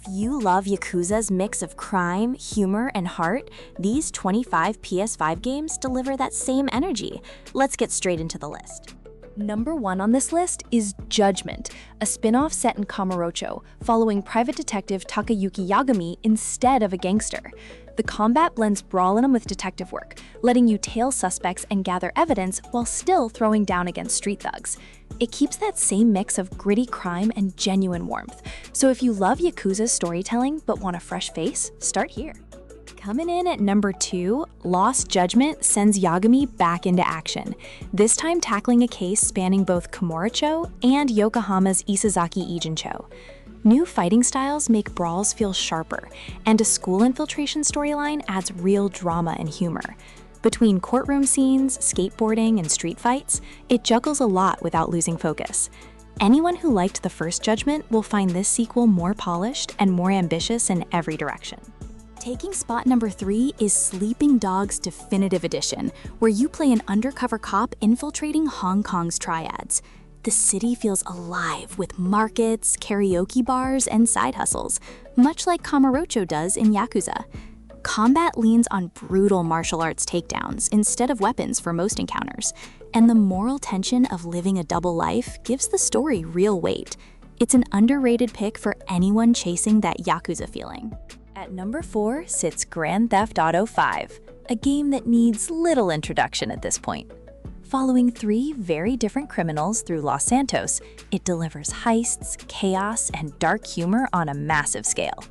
you love Yakuza's mix of crime, humor, and heart, these 25 PS5 games deliver that same energy. Let's get straight into the list. Number 1 on this list is Judgment, a spin-off set in Kamurocho, following private detective Takayuki Yagami instead of a gangster. The combat blends brawling with detective work, letting you tail suspects and gather evidence while still throwing down against street thugs. It keeps that same mix of gritty crime and genuine warmth. So if you love Yakuza's storytelling but want a fresh face, start here. Coming in at number 2, Lost Judgment sends Yagami back into action, this time tackling a case spanning both Kamurocho and Yokohama's Isazaki Ijincho. New fighting styles make brawls feel sharper, and a school infiltration storyline adds real drama and humor. Between courtroom scenes, skateboarding, and street fights, it juggles a lot without losing focus. Anyone who liked the first Judgment will find this sequel more polished and more ambitious in every direction. Taking spot number 3 is Sleeping Dogs Definitive Edition, where you play an undercover cop infiltrating Hong Kong's Triads. The city feels alive with markets, karaoke bars, and side hustles, much like Kamurocho does in Yakuza. Combat leans on brutal martial arts takedowns instead of weapons for most encounters, and the moral tension of living a double life gives the story real weight. It's an underrated pick for anyone chasing that Yakuza feeling. At number 4 sits Grand Theft Auto V, a game that needs little introduction at this point. Following 3 very different criminals through Los Santos, it delivers heists, chaos, and dark humor on a massive scale.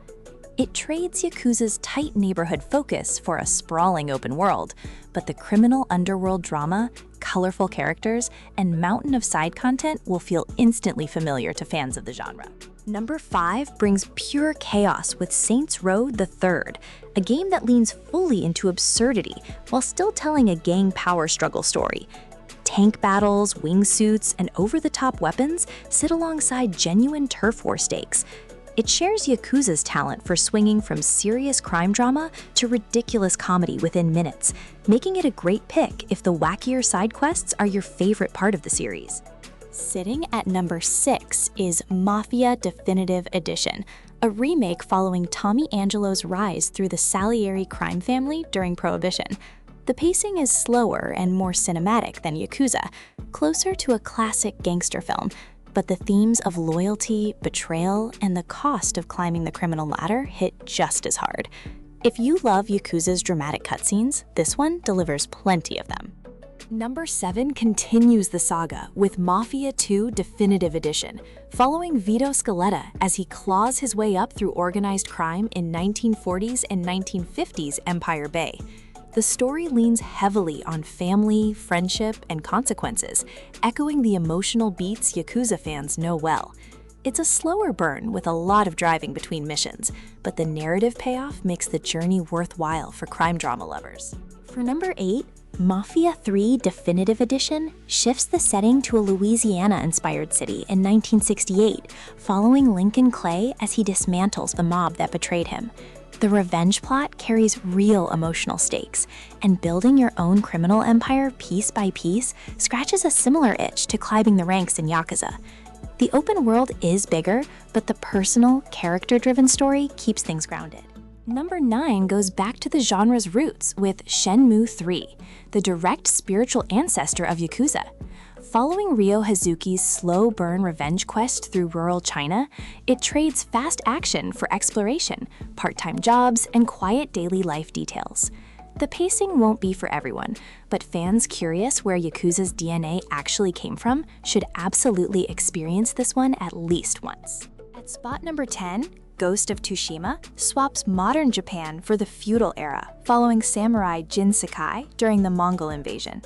It trades Yakuza's tight neighborhood focus for a sprawling open world, but the criminal underworld drama, colorful characters, and mountain of side content will feel instantly familiar to fans of the genre. Number 5 brings pure chaos with Saints Row III, a game that leans fully into absurdity while still telling a gang power struggle story. Tank battles, wingsuits, and over-the-top weapons sit alongside genuine turf war stakes. It shares Yakuza's talent for swinging from serious crime drama to ridiculous comedy within minutes, making it a great pick if the wackier side quests are your favorite part of the series. Sitting at number 6 is Mafia Definitive Edition, a remake following Tommy Angelo's rise through the Salieri crime family during Prohibition. The pacing is slower and more cinematic than Yakuza, closer to a classic gangster film, but the themes of loyalty, betrayal, and the cost of climbing the criminal ladder hit just as hard. If you love Yakuza's dramatic cutscenes, this one delivers plenty of them. Number 7 continues the saga with Mafia II Definitive Edition, following Vito Scaletta as he claws his way up through organized crime in 1940s and 1950s Empire Bay. The story leans heavily on family, friendship, and consequences, echoing the emotional beats Yakuza fans know well. It's a slower burn with a lot of driving between missions, but the narrative payoff makes the journey worthwhile for crime drama lovers. For number 8, Mafia III Definitive Edition shifts the setting to a Louisiana-inspired city in 1968, following Lincoln Clay as he dismantles the mob that betrayed him. The revenge plot carries real emotional stakes, and building your own criminal empire piece by piece scratches a similar itch to climbing the ranks in Yakuza. The open world is bigger, but the personal, character-driven story keeps things grounded. Number 9 goes back to the genre's roots with Shenmue III, the direct spiritual ancestor of Yakuza. Following Ryo Hazuki's slow-burn revenge quest through rural China, it trades fast action for exploration, part-time jobs, and quiet daily life details. The pacing won't be for everyone, but fans curious where Yakuza's DNA actually came from should absolutely experience this one at least once. At spot number 10, Ghost of Tsushima swaps modern Japan for the feudal era, following samurai Jin Sakai during the Mongol invasion.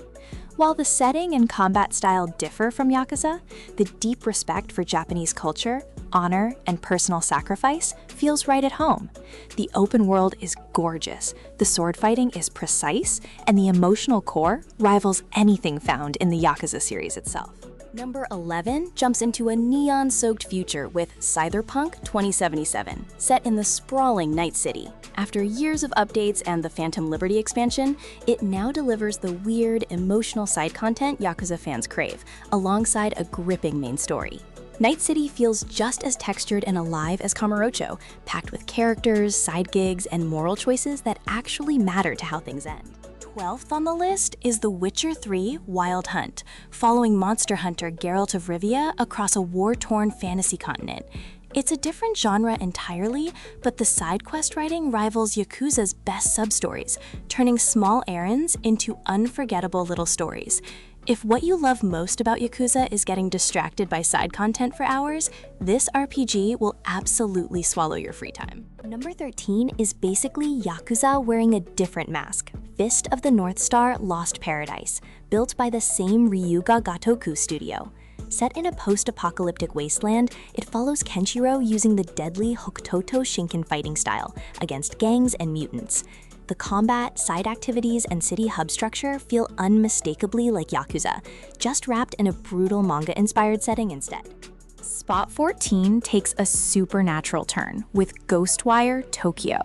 While the setting and combat style differ from Yakuza, the deep respect for Japanese culture, honor, and personal sacrifice feels right at home. The open world is gorgeous, the sword fighting is precise, and the emotional core rivals anything found in the Yakuza series itself. Number 11 jumps into a neon-soaked future with Cyberpunk 2077, set in the sprawling Night City. After years of updates and the Phantom Liberty expansion, it now delivers the weird, emotional side content Yakuza fans crave, alongside a gripping main story. Night City feels just as textured and alive as Kamurocho, packed with characters, side gigs, and moral choices that actually matter to how things end. 12th on the list is The Witcher 3 Wild Hunt, following monster hunter Geralt of Rivia across a war-torn fantasy continent. It's a different genre entirely, but the side quest writing rivals Yakuza's best sub-stories, turning small errands into unforgettable little stories. If what you love most about Yakuza is getting distracted by side content for hours, this RPG will absolutely swallow your free time. Number 13 is basically Yakuza wearing a different mask, Fist of the North Star Lost Paradise, built by the same Ryuga Gatoku studio. Set in a post-apocalyptic wasteland, it follows Kenshiro using the deadly Hokutoto Shinken fighting style against gangs and mutants. The combat, side activities, and city hub structure feel unmistakably like Yakuza, just wrapped in a brutal manga-inspired setting instead. Spot 14 takes a supernatural turn with Ghostwire Tokyo,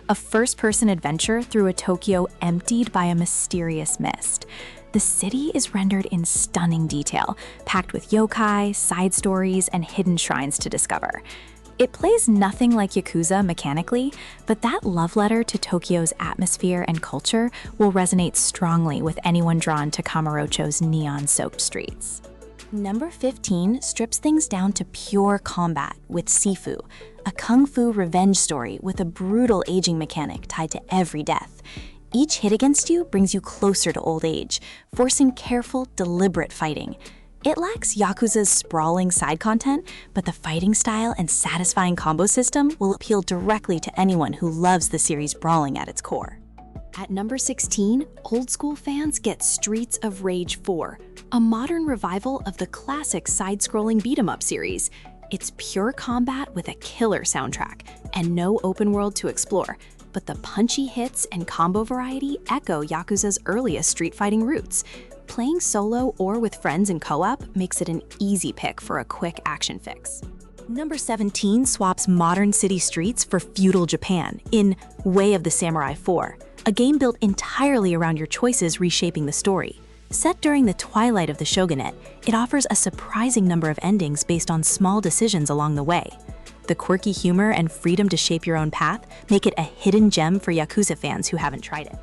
a first-person adventure through a Tokyo emptied by a mysterious mist. The city is rendered in stunning detail, packed with yokai, side stories, and hidden shrines to discover. It plays nothing like Yakuza mechanically, but that love letter to Tokyo's atmosphere and culture will resonate strongly with anyone drawn to Kamurocho's neon-soaked streets. Number 15 strips things down to pure combat with Sifu, a kung fu revenge story with a brutal aging mechanic tied to every death. Each hit against you brings you closer to old age, forcing careful, deliberate fighting. It lacks Yakuza's sprawling side content, but the fighting style and satisfying combo system will appeal directly to anyone who loves the series brawling at its core. At number 16, old school fans get Streets of Rage 4, a modern revival of the classic side-scrolling beat-em-up series. It's pure combat with a killer soundtrack and no open world to explore, but the punchy hits and combo variety echo Yakuza's earliest street fighting roots. Playing solo or with friends in co-op makes it an easy pick for a quick action fix. Number 17 swaps modern city streets for feudal Japan in Way of the Samurai 4, a game built entirely around your choices reshaping the story. Set during the twilight of the shogunate, it offers a surprising number of endings based on small decisions along the way. The quirky humor and freedom to shape your own path make it a hidden gem for Yakuza fans who haven't tried it.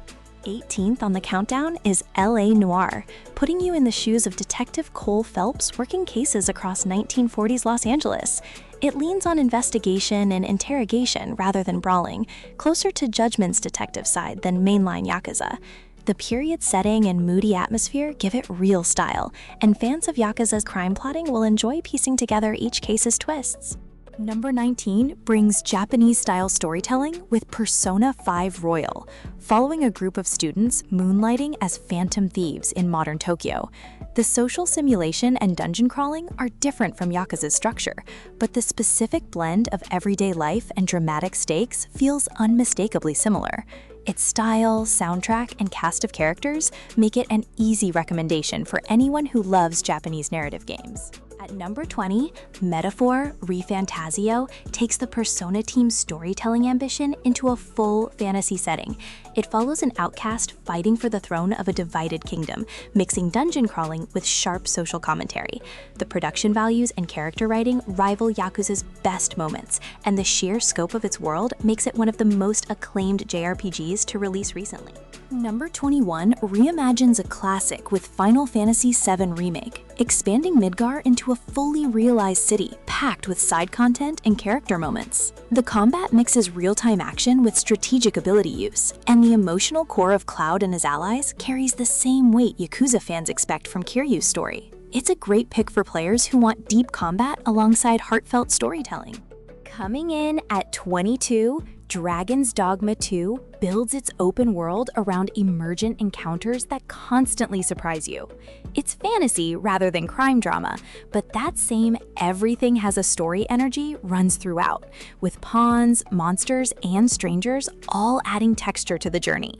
18th on the countdown is LA Noire, putting you in the shoes of Detective Cole Phelps working cases across 1940s Los Angeles. It leans on investigation and interrogation rather than brawling, closer to Judgment's detective side than mainline Yakuza. The period setting and moody atmosphere give it real style, and fans of Yakuza's crime plotting will enjoy piecing together each case's twists. Number 19 brings Japanese-style storytelling with Persona 5 Royal, following a group of students moonlighting as phantom thieves in modern Tokyo. The social simulation and dungeon crawling are different from Yakuza's structure, but the specific blend of everyday life and dramatic stakes feels unmistakably similar. Its style, soundtrack, and cast of characters make it an easy recommendation for anyone who loves Japanese narrative games. At number 20, Metaphor ReFantazio takes the Persona team's storytelling ambition into a full fantasy setting. It follows an outcast fighting for the throne of a divided kingdom, mixing dungeon crawling with sharp social commentary. The production values and character writing rival Yakuza's best moments, and the sheer scope of its world makes it one of the most acclaimed JRPGs to release recently. Number 21 reimagines a classic with Final Fantasy VII Remake, expanding Midgar into a fully realized city packed with side content and character moments. The combat mixes real-time action with strategic ability use, and the emotional core of Cloud and his allies carries the same weight Yakuza fans expect from Kiryu's story. It's a great pick for players who want deep combat alongside heartfelt storytelling. Coming in at 22, Dragon's Dogma 2 builds its open world around emergent encounters that constantly surprise you. It's fantasy rather than crime drama, but that same everything has a story energy runs throughout, with pawns, monsters, and strangers all adding texture to the journey.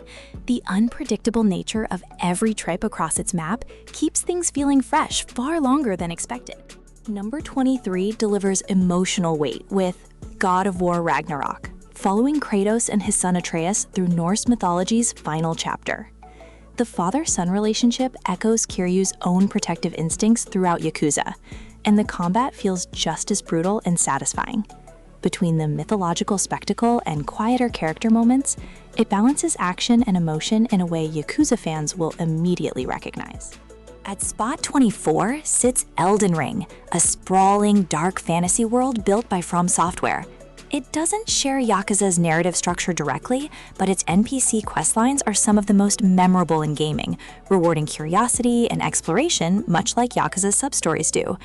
The unpredictable nature of every trip across its map keeps things feeling fresh far longer than expected. Number 23 delivers emotional weight with God of War Ragnarok, following Kratos and his son Atreus through Norse mythology's final chapter. The father-son relationship echoes Kiryu's own protective instincts throughout Yakuza, and the combat feels just as brutal and satisfying. Between the mythological spectacle and quieter character moments, it balances action and emotion in a way Yakuza fans will immediately recognize. At spot 24 sits Elden Ring, a sprawling, dark fantasy world built by From Software. It doesn't share Yakuza's narrative structure directly, but its NPC questlines are some of the most memorable in gaming, rewarding curiosity and exploration much like Yakuza's sub-stories do.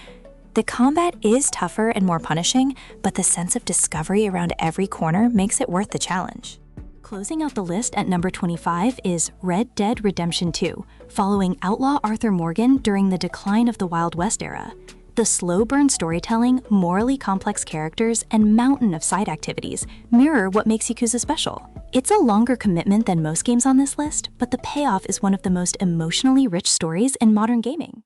The combat is tougher and more punishing, but the sense of discovery around every corner makes it worth the challenge. Closing out the list at number 25 is Red Dead Redemption 2, following outlaw Arthur Morgan during the decline of the Wild West era. The slow-burn storytelling, morally complex characters, and mountain of side activities mirror what makes Yakuza special. It's a longer commitment than most games on this list, but the payoff is one of the most emotionally rich stories in modern gaming.